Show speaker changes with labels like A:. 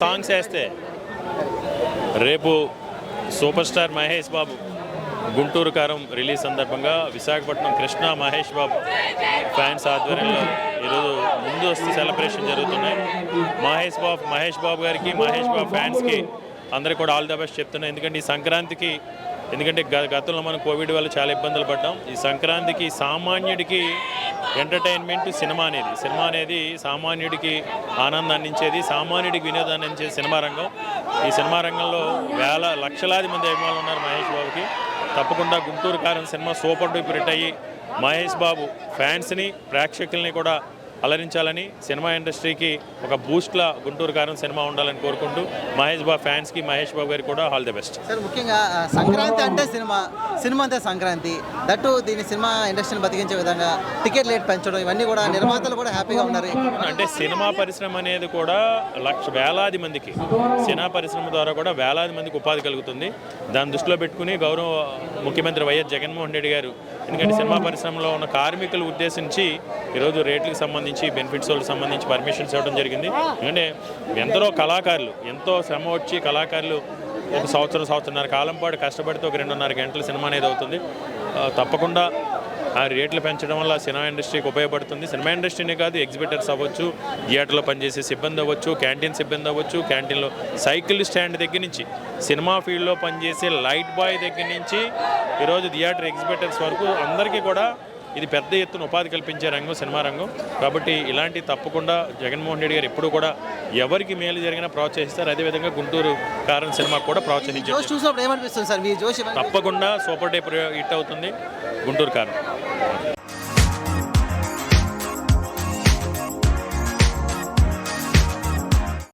A: Songs వేస్తే రేపు super star Mahesh Babu Guntur కారం రిలీజ్ సందర్భంగా విశాఖపట్నం కృష్ణ మహేష్ బాబు ఫ్యాన్స్ ఆధ్వర్యంలో ఈరోజు ముందు వస్తు సెలబ్రేషన్ జరుగుతున్నాయి. మహేష్ బాబు గారికి మహేష్ బాబు ఫ్యాన్స్కి అందరికీ కూడా ఆల్ ద బెస్ట్ చెప్తున్నాయి. ఎందుకంటే ఈ సంక్రాంతికి గతంలో మనం కోవిడ్ వల్ల చాలా ఇబ్బందులు పడ్డాం. ఈ సంక్రాంతికి సామాన్యుడికి ఎంటర్టైన్మెంట్ సినిమా అనేది సామాన్యుడికి ఆనందాన్ని ఇచ్చేది, సామాన్యుడికి వినోదాన్ని ఇచ్చేది సినిమా రంగం. ఈ సినిమా రంగంలో లక్షలాది మంది అభిమానులు ఉన్నారు మహేష్ బాబుకి. తప్పకుండా గుంటూరు కారం సినిమా సూపర్ డూపర్ హిట్ అయ్యి మహేష్ బాబు ఫ్యాన్స్ని ప్రేక్షకుల్ని కూడా అలరించాలని, సినిమా ఇండస్ట్రీకి ఒక బూస్ట్లా గుంటూరు కారం సినిమా ఉండాలని కోరుకుంటూ మహేష్ బాబు ఫ్యాన్స్కి మహేష్ బాబు గారికి కూడా ఆల్ ది బెస్ట్.
B: సార్, ముఖ్యంగా సంక్రాంతి అంటే సినిమా అంతే సంక్రాంతి. దట్టు దీని సినిమా ఇండస్ట్రీని బతికించే విధంగా టికెట్ రేట్ పెంచడం, ఇవన్నీ కూడా నిర్మాతలు కూడా హ్యాపీగా ఉన్నారు.
A: అంటే సినిమా పరిశ్రమ అనేది కూడా వేలాది మందికి, సినిమా పరిశ్రమ ద్వారా కూడా వేలాది మందికి ఉపాధి కలుగుతుంది. దాన్ని దృష్టిలో పెట్టుకుని గౌరవ ముఖ్యమంత్రి వైఎస్ జగన్మోహన్ రెడ్డి గారు, ఎందుకంటే సినిమా పరిశ్రమలో ఉన్న కార్మికులు ఉద్దేశించి ఈరోజు రేట్లకు సంబంధించి బెనిఫిట్స్ వాళ్ళకి సంబంధించి పర్మిషన్స్ ఇవ్వడం జరిగింది. ఎందుకంటే ఎందరో కళాకారులు ఎంతో శ్రమ వచ్చి కళాకారులు ఒక సంవత్సరంన్నర కాలం పాటు కష్టపడితే ఒక 2.5 గంటల సినిమా అనేది అవుతుంది. తప్పకుండా ఆ రేట్లు పెంచడం వల్ల సినిమా ఇండస్ట్రీకి ఉపయోగపడుతుంది. సినిమా ఇండస్ట్రీనే కాదు, ఎగ్జిబిటర్స్ అవ్వచ్చు, థియేటర్లో పనిచేసే సిబ్బంది అవ్వచ్చు, క్యాంటీన్ సిబ్బంది అవ్వచ్చు, క్యాంటీన్లో సైకిల్ స్టాండ్ దగ్గర నుంచి, సినిమా ఫీల్డ్లో పనిచేసే లైట్ బాయ్ దగ్గర నుంచి ఈరోజు థియేటర్ ఎగ్జిబిటర్స్ వరకు అందరికీ కూడా ఇది పెద్ద ఎత్తున ఉపాధి కల్పించే రంగం సినిమా రంగం. కాబట్టి ఇలాంటి తప్పకుండా జగన్మోహన్ రెడ్డి గారు ఎప్పుడు కూడా ఎవరికి మేలు జరిగినా ప్రోత్సహిస్తారు. అదేవిధంగా గుంటూరు కారం సినిమా కూడా ప్రోత్సహించారు.
B: తప్పకుండా
A: సూపర్ డూపర్ హిట్ అవుతుంది గుంటూరు కారం.